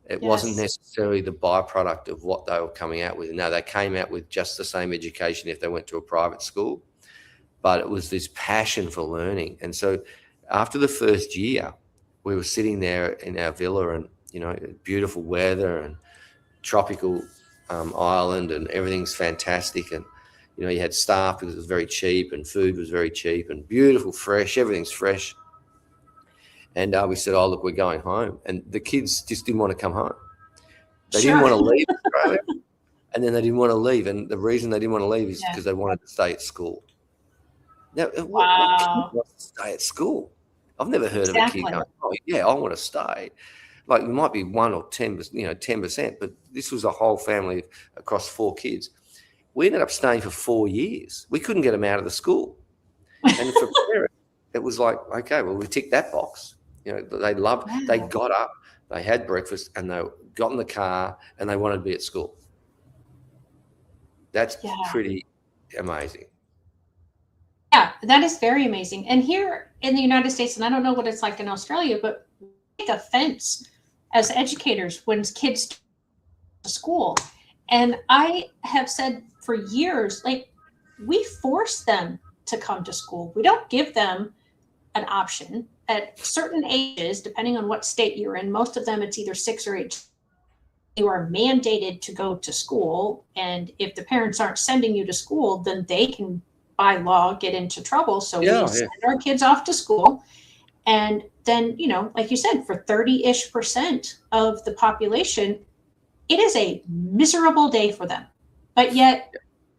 Speaker 2: It wasn't necessarily the byproduct of what they were coming out with. No, they came out with just the same education if they went to a private school, but it was this passion for learning. And so after the first year, we were sitting there in our villa, and, beautiful weather and tropical island, and everything's fantastic. And, you had staff because it was very cheap, and food was very cheap and beautiful, fresh, everything's fresh. And we said, oh, look, we're going home. And the kids just didn't want to come home. They didn't want to leave Australia, and then they didn't want to leave. And the reason they didn't want to leave is because they wanted to stay at school. Now, what kid wants to stay at school? I've never heard of a kid going, oh, yeah, I want to stay. Like, it might be 1 or 10%, but this was a whole family across 4 kids. We ended up staying for 4 years. We couldn't get them out of the school. And for parents, it was like, okay, well, we ticked that box. They loved, they got up, they had breakfast, and they got in the car, and they wanted to be at school. That's pretty amazing.
Speaker 1: Yeah, that is very amazing. And here in the United States, and I don't know what it's like in Australia, but we take offense as educators when kids go to school. And I have said for years, like, we force them to come to school. We don't give them an option. At certain ages, depending on what state you're in, most of them it's either 6 or 8. You are mandated to go to school. And if the parents aren't sending you to school, then they can, by law, get into trouble. So we send our kids off to school. And then, like you said, for 30-ish% of the population, it is a miserable day for them. But yet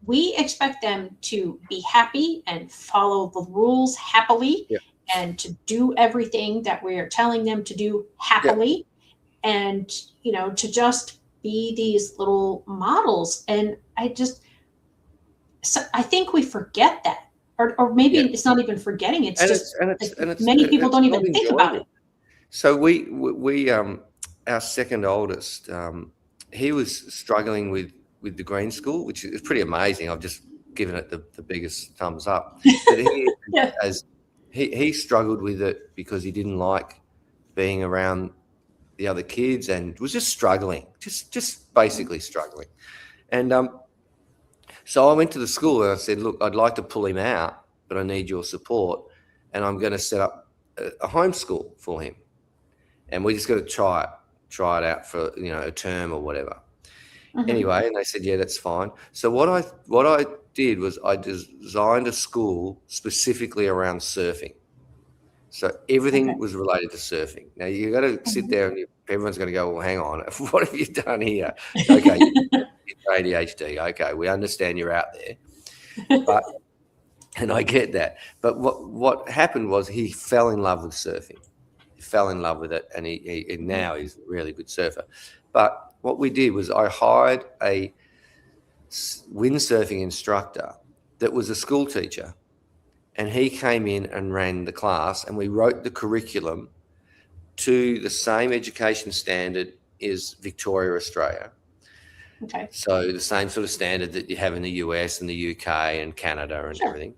Speaker 1: we expect them to be happy and follow the rules happily and to do everything that we are telling them to do happily and, to just be these little models. And I think we forget that. Or maybe it's not even forgetting. It's many people don't even think about it.
Speaker 2: So we our second oldest, he was struggling with the Green School, which is pretty amazing. I've just given it the biggest thumbs up. But he struggled with it because he didn't like being around the other kids and was just struggling, just basically struggling. And so I went to the school and I said, look, I'd like to pull him out, but I need your support. And I'm going to set up a homeschool for him. And we're just going to try it out for, a term or whatever. Anyway, and they said, yeah, that's fine. So what I did was I designed a school specifically around surfing. So everything was related to surfing. Now you got to sit there and everyone's going to go, well, hang on, what have you done here? Okay, you're ADHD. Okay, we understand you're out there, and I get that. But what happened was he fell in love with surfing. He fell in love with it, and he now he's a really good surfer. But what we did was I hired a windsurfing instructor that was a school teacher, and he came in and ran the class, and we wrote the curriculum to the same education standard as Victoria, Australia.
Speaker 1: Okay.
Speaker 2: So the same sort of standard that you have in the US and the UK and Canada and everything.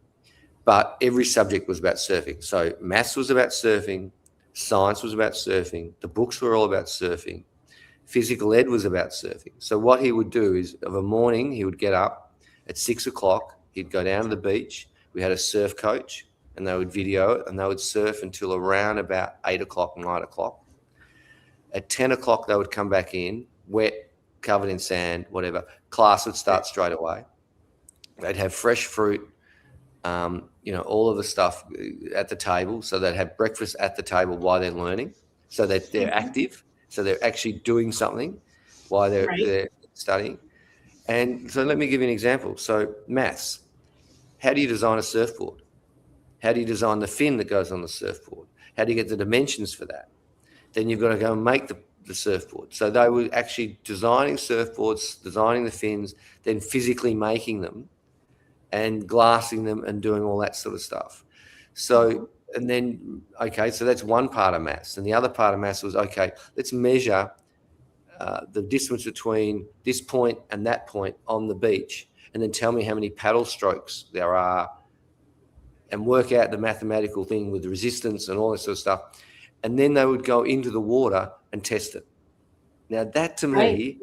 Speaker 2: But every subject was about surfing. So maths was about surfing, science was about surfing, the books were all about surfing. Physical ed was about surfing. So what he would do is, of a morning, he would get up at 6 o'clock. He'd go down to the beach. We had a surf coach, and they would video it, and they would surf until around about 8 o'clock, 9 o'clock. At 10 o'clock, they would come back in, wet, covered in sand, whatever. Class would start straight away. They'd have fresh fruit, all of the stuff at the table. So they'd have breakfast at the table while they're learning, so that they're active. So they're actually doing something while they're studying. And so let me give you an example. So maths, how do you design a surfboard? How do you design the fin that goes on the surfboard? How do you get the dimensions for that? Then you've got to go and make the surfboard. So they were actually designing surfboards, designing the fins, then physically making them and glassing them and doing all that sort of stuff. So, and then, okay, so that's one part of maths. And the other part of maths was, okay, let's measure the distance between this point and that point on the beach, and then tell me how many paddle strokes there are, and work out the mathematical thing with the resistance and all that sort of stuff. And then they would go into the water and test it. Now that to me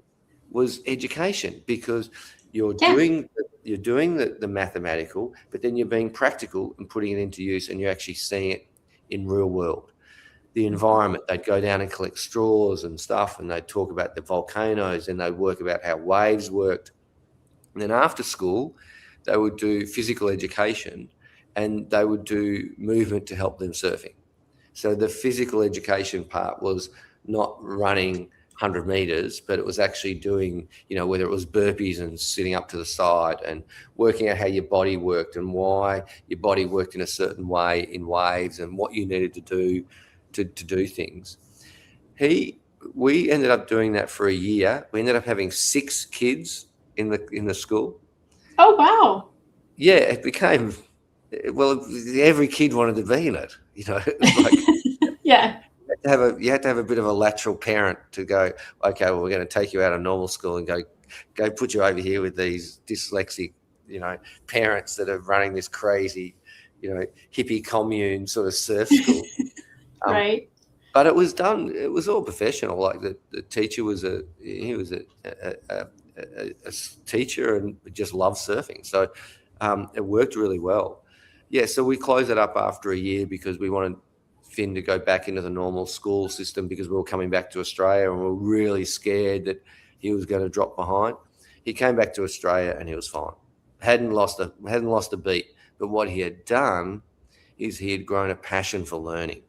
Speaker 2: was education, because you're doing the mathematical, but then you're being practical and putting it into use, and you're actually seeing it in real world. The environment, they'd go down and collect straws and stuff, and they'd talk about the volcanoes, and they'd work about how waves worked. And then after school, they would do physical education, and they would do movement to help them surfing. So the physical education part was not running 100 meters, but it was actually doing, whether it was burpees and sitting up to the side and working out how your body worked and why your body worked in a certain way in waves and what you needed to do to do things. We ended up doing that for a year. We ended up having 6 kids in the school.
Speaker 1: Oh, wow.
Speaker 2: Yeah, it became, well, every kid wanted to be in it. It was like,
Speaker 1: yeah.
Speaker 2: You had to have a bit of a lateral parent to go, okay, well, we're going to take you out of normal school and go put you over here with these dyslexic, parents that are running this crazy, hippie commune sort of surf school.
Speaker 1: Right.
Speaker 2: But it was done. It was all professional. Like the teacher was a teacher and just loved surfing. So it worked really well. Yeah. So we closed it up after a year because we wanted Finn to go back into the normal school system, because we were coming back to Australia and we were really scared that he was going to drop behind. He came back to Australia and he was fine. Hadn't lost a beat. But what he had done is he had grown a passion for learning.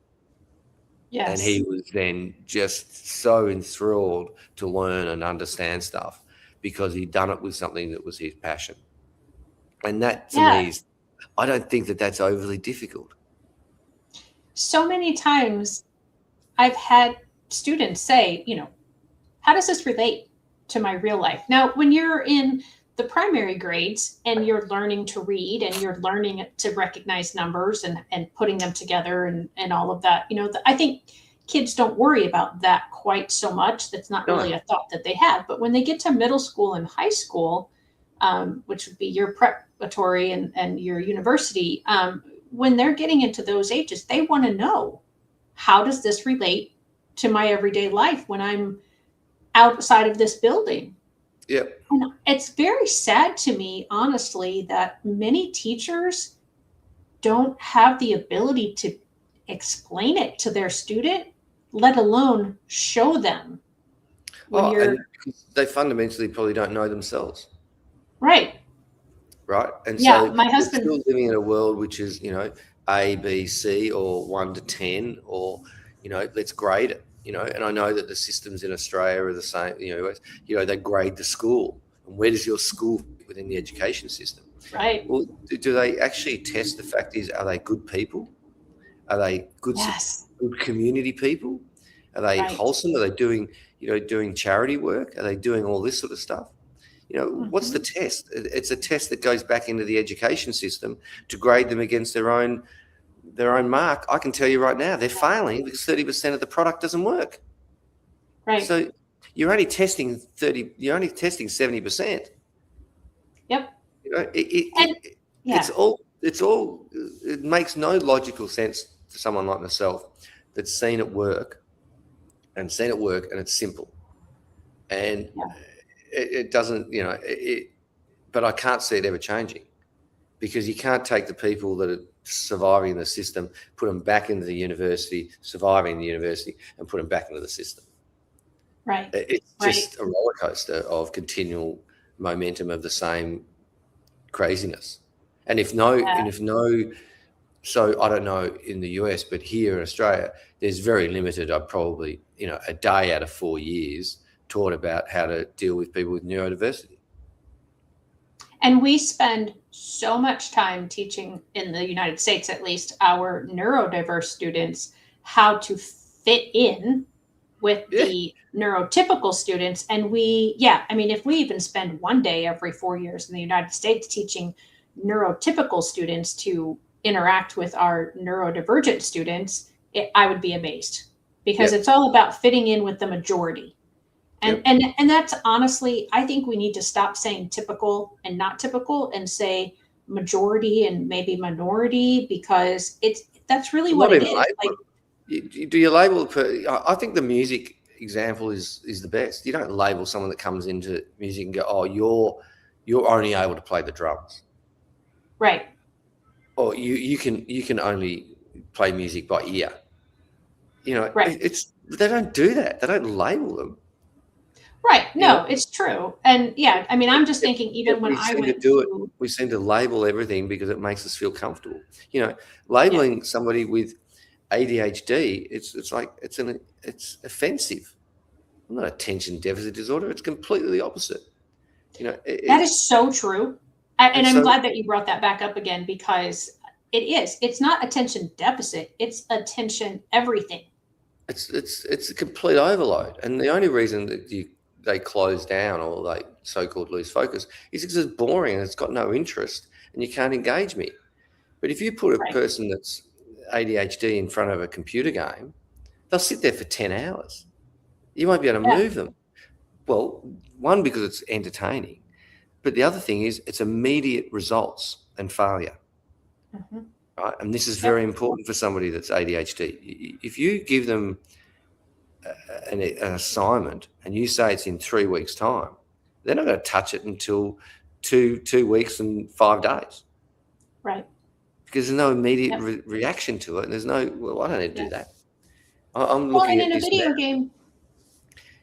Speaker 2: Yes. And he was then just so enthralled to learn and understand stuff because he'd done it with something that was his passion. And that to me is, I don't think that that's overly difficult.
Speaker 1: So many times I've had students say, how does this relate to my real life? Now, when you're in the primary grades and you're learning to read and you're learning to recognize numbers and putting them together and all of that, I think kids don't worry about that quite so much. That's not really a thought that they have. But when they get to middle school and high school, which would be your preparatory and your university, when they're getting into those ages, they want to know, how does this relate to my everyday life when I'm outside of this building?
Speaker 2: Yep.
Speaker 1: And it's very sad to me, honestly, that many teachers don't have the ability to explain it to their student, let alone show them.
Speaker 2: And they fundamentally probably don't know themselves.
Speaker 1: Right.
Speaker 2: Right. And
Speaker 1: yeah,
Speaker 2: so
Speaker 1: my husband
Speaker 2: still living in a world which is, A, B, C, or 1 to 10, or, let's grade it, and I know that the systems in Australia are the same, they grade the school. And where does your school fit within the education system?
Speaker 1: Right.
Speaker 2: Well, do they actually test the fact is, are they good people? Are they good community people? Are they wholesome? Are they doing charity work? Are they doing all this sort of stuff? What's the test? It's a test that goes back into the education system to grade them against their own mark. I can tell you right now, they're failing because 30% of the product doesn't work.
Speaker 1: Right.
Speaker 2: So you're only testing 70%.
Speaker 1: Yep.
Speaker 2: It makes no logical sense to someone like myself that's seen it work and it's simple. and
Speaker 1: Yeah.
Speaker 2: it doesn't, but I can't see it ever changing, because you can't take the people that are surviving in the system, put them back into the university, surviving the university, and put them back into the system.
Speaker 1: Right.
Speaker 2: It's
Speaker 1: Right.
Speaker 2: just a roller coaster of continual momentum of the same craziness. And
Speaker 1: Yeah.
Speaker 2: if no, so I don't know in the US, but here in Australia, there's very limited. I probably, a day out of 4 years taught about how to deal with people with neurodiversity.
Speaker 1: And we spend so much time teaching, in the United States at least, our neurodiverse students how to fit in with
Speaker 2: Yeah,
Speaker 1: the neurotypical students. And if we even spend one day every 4 years in the United States teaching neurotypical students to interact with our neurodivergent students, I would be amazed, because
Speaker 2: yep,
Speaker 1: it's all about fitting in with the majority. And,
Speaker 2: yep.
Speaker 1: and and that's honestly, I think we need to stop saying typical and not typical and say majority and maybe minority, because that's really
Speaker 2: Well,
Speaker 1: what
Speaker 2: not
Speaker 1: it
Speaker 2: even
Speaker 1: is.
Speaker 2: label
Speaker 1: Like,
Speaker 2: it. Do you label it? I think the music example is the best. You don't label someone that comes into music and go, "Oh, you're only able to play the drums,"
Speaker 1: right,
Speaker 2: or you can only play music by ear.
Speaker 1: right.
Speaker 2: It's they don't do that. They don't label them.
Speaker 1: Right.
Speaker 2: You know,
Speaker 1: No, it's true. And yeah, I mean, I'm just
Speaker 2: Yet
Speaker 1: thinking,
Speaker 2: yet
Speaker 1: even when
Speaker 2: we
Speaker 1: I
Speaker 2: seem to
Speaker 1: went
Speaker 2: do it.
Speaker 1: to,
Speaker 2: We seem to label everything because it makes us feel comfortable.
Speaker 1: yeah,
Speaker 2: Labeling somebody with ADHD, it's offensive. Not attention deficit disorder. It's completely the opposite.
Speaker 1: that is so true. And
Speaker 2: And
Speaker 1: I'm
Speaker 2: so
Speaker 1: glad that you brought that back up again, because it's not attention deficit, it's attention everything.
Speaker 2: it's a complete overload. And the only reason that they close down or they so-called lose focus is because it's boring and it's got no interest and you can't engage me. But if you put a
Speaker 1: Right.
Speaker 2: person that's ADHD in front of a computer game, they'll sit there for 10 hours. You won't be able to
Speaker 1: Yeah.
Speaker 2: move them. Well, one, because it's entertaining, but the other thing is it's immediate results and failure.
Speaker 1: Hmm.
Speaker 2: Right? And this is
Speaker 1: Yep.
Speaker 2: very important for somebody that's ADHD. If you give them an assignment and you say it's in 3 weeks' time, they're not going to touch it until two weeks and 5 days,
Speaker 1: Right.
Speaker 2: because there's no immediate
Speaker 1: Yep.
Speaker 2: reaction to it. And there's no, well, I don't need to do
Speaker 1: Yep.
Speaker 2: that. I'm
Speaker 1: Well,
Speaker 2: looking
Speaker 1: and
Speaker 2: at
Speaker 1: in a
Speaker 2: this now.
Speaker 1: video game,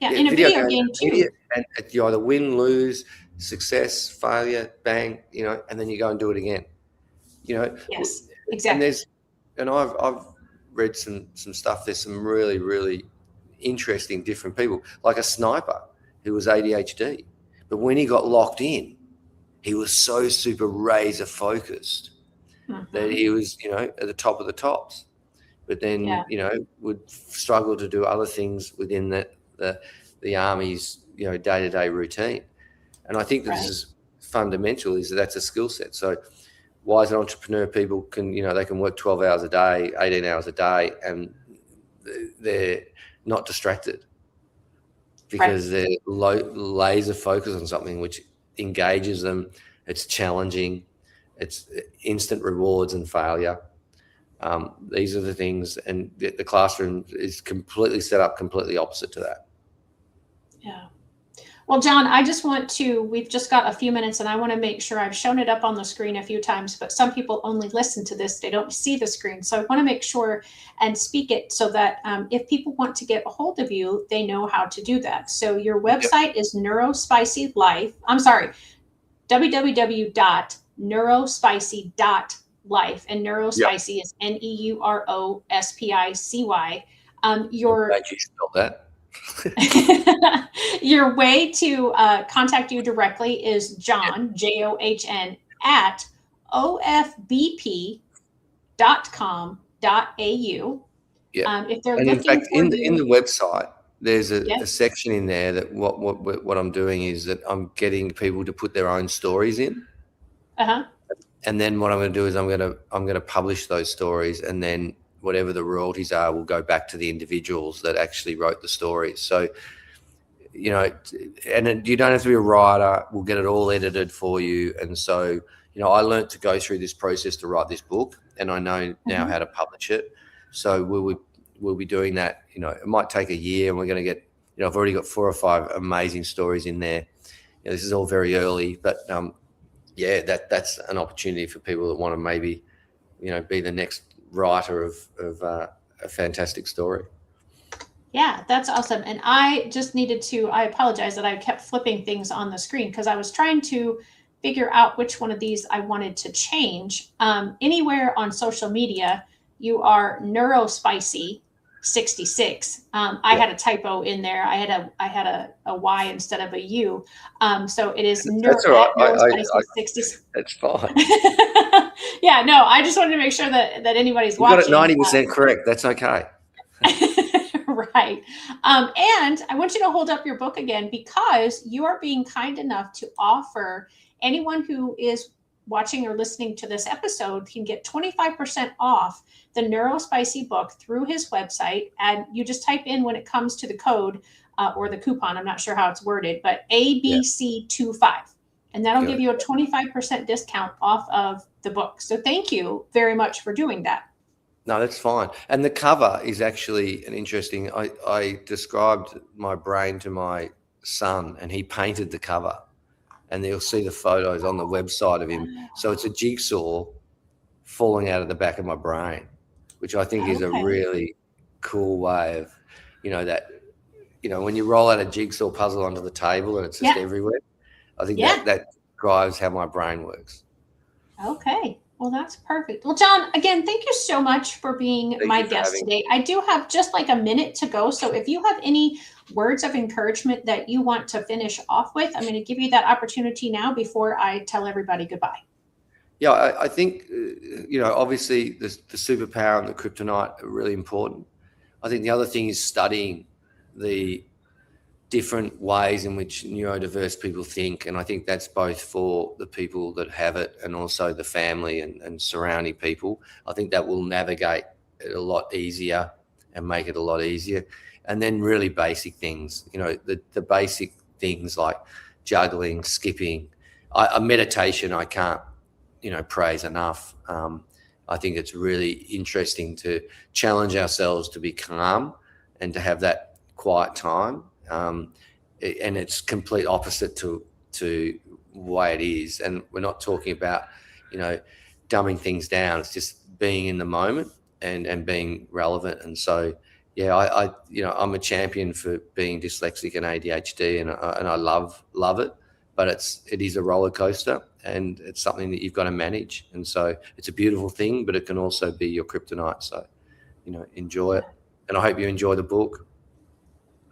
Speaker 1: yeah,
Speaker 2: Yeah,
Speaker 1: in a
Speaker 2: video
Speaker 1: video
Speaker 2: games
Speaker 1: game
Speaker 2: are
Speaker 1: too.
Speaker 2: immediate, and you either win, lose, success, failure, bang, and then you go and do it again. You know,
Speaker 1: Yes,
Speaker 2: and
Speaker 1: exactly.
Speaker 2: I've read some stuff. There's some really really interesting different people, like a sniper who was ADHD, but when he got locked in, he was so super razor focused that
Speaker 1: Hmm.
Speaker 2: he was at the top of the tops. But then
Speaker 1: Yeah.
Speaker 2: would struggle to do other things within the army's day-to-day routine. And I think that this
Speaker 1: Right.
Speaker 2: is fundamental, is that's a skill set. So why is an entrepreneur, people can they can work 12 hours a day, 18 hours a day, and they're not distracted
Speaker 1: Right.
Speaker 2: because they're laser focused on something which engages them. It's challenging, it's instant rewards and failure. These are the things, and the classroom is completely set up completely opposite to that.
Speaker 1: Yeah. Well, John, we've just got a few minutes, and I want to make sure I've shown it up on the screen a few times, but some people only listen to this, they don't see the screen. So I want to make sure and speak it so that if people want to get a hold of you, they know how to do that. So your
Speaker 2: Yep.
Speaker 1: website is Neurospicy Life. I'm sorry, www.neurospicy.life, and
Speaker 2: Yep.
Speaker 1: Neurospicy is Neurospicy.
Speaker 2: I'm
Speaker 1: Your
Speaker 2: glad you spelled that.
Speaker 1: your way to contact you directly is John, John, at ofbp.com.au.
Speaker 2: Yeah.
Speaker 1: If they're
Speaker 2: And in
Speaker 1: looking
Speaker 2: fact,
Speaker 1: for
Speaker 2: in
Speaker 1: you,
Speaker 2: the website, there's a
Speaker 1: yes,
Speaker 2: section in there that what I'm doing is that I'm getting people to put their own stories in.
Speaker 1: uh-huh,
Speaker 2: And then what I'm going to do is I'm going to publish those stories, and then whatever the royalties are will go back to the individuals that actually wrote the stories. So, you don't have to be a writer. We'll get it all edited for you. And so, I learned to go through this process to write this book, and I know now
Speaker 1: mhm,
Speaker 2: how to publish it. So we'll be doing that. It might take a year, and we're going to get I've already got 4 or 5 amazing stories in there. This is all very early, but that's an opportunity for people that want to maybe, be the next writer of a fantastic story.
Speaker 1: Yeah, that's awesome. And I just I apologize that I kept flipping things on the screen because I was trying to figure out which one of these I wanted to change. Anywhere on social media, you are Neurospicy 66. I had a typo in there. I had a Y instead of a U. So it is
Speaker 2: That's all right.
Speaker 1: Neurospicy 66.
Speaker 2: That's fine.
Speaker 1: Yeah, no, I just wanted to make sure that anybody's
Speaker 2: You got it
Speaker 1: watching.
Speaker 2: 90% correct. That's okay.
Speaker 1: Right. And I want you to hold up your book again because you are being kind enough to offer anyone who is watching or listening to this episode can get 25% off the Neurospicy book through his website. And you just type in when it comes to the code or the coupon, I'm not sure how it's worded, but ABC25. And that'll give you a 25% discount off of the book. So thank you very much for doing that.
Speaker 2: No, that's fine. And the cover is actually an interesting, I described my brain to my son and he painted the cover, and you'll see the photos on the website of him. So it's a jigsaw falling out of the back of my brain, which I think is a really cool way of, when you roll out a jigsaw puzzle onto the table and it's just everywhere. I think that drives how my brain works.
Speaker 1: Okay. Well, that's perfect. Well, John, again, thank you so much for being my guest today. I do have just like a minute to go. So if you have any words of encouragement that you want to finish off with, I'm going to give you that opportunity now before I tell everybody goodbye.
Speaker 2: Yeah, I think, obviously the superpower and the kryptonite are really important. I think the other thing is studying the different ways in which neurodiverse people think. And I think that's both for the people that have it and also the family and surrounding people. I think that will navigate it a lot easier and make it a lot easier. And then really basic things, the basic things like juggling, skipping, a meditation I can't, praise enough. I think it's really interesting to challenge ourselves to be calm and to have that quiet time. And it's complete opposite to the way it is. And we're not talking about, dumbing things down. It's just being in the moment and being relevant. And so, I'm a champion for being dyslexic and ADHD, and I love it. But it is a roller coaster, and it's something that you've got to manage. And so it's a beautiful thing, but it can also be your kryptonite. So, enjoy it. And I hope you enjoy the book.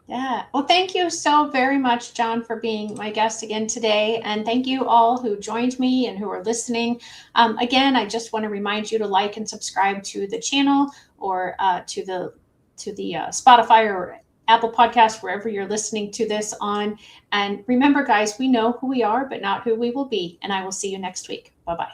Speaker 1: Yeah. Well, thank you so very much, John, for being my guest again today. And thank you all who joined me and who are listening. Again, I just want to remind you to like and subscribe to the channel or to the Spotify or Apple Podcast, wherever you're listening to this on. And remember, guys, we know who we are, but not who we will be. And I will see you next week. Bye-bye.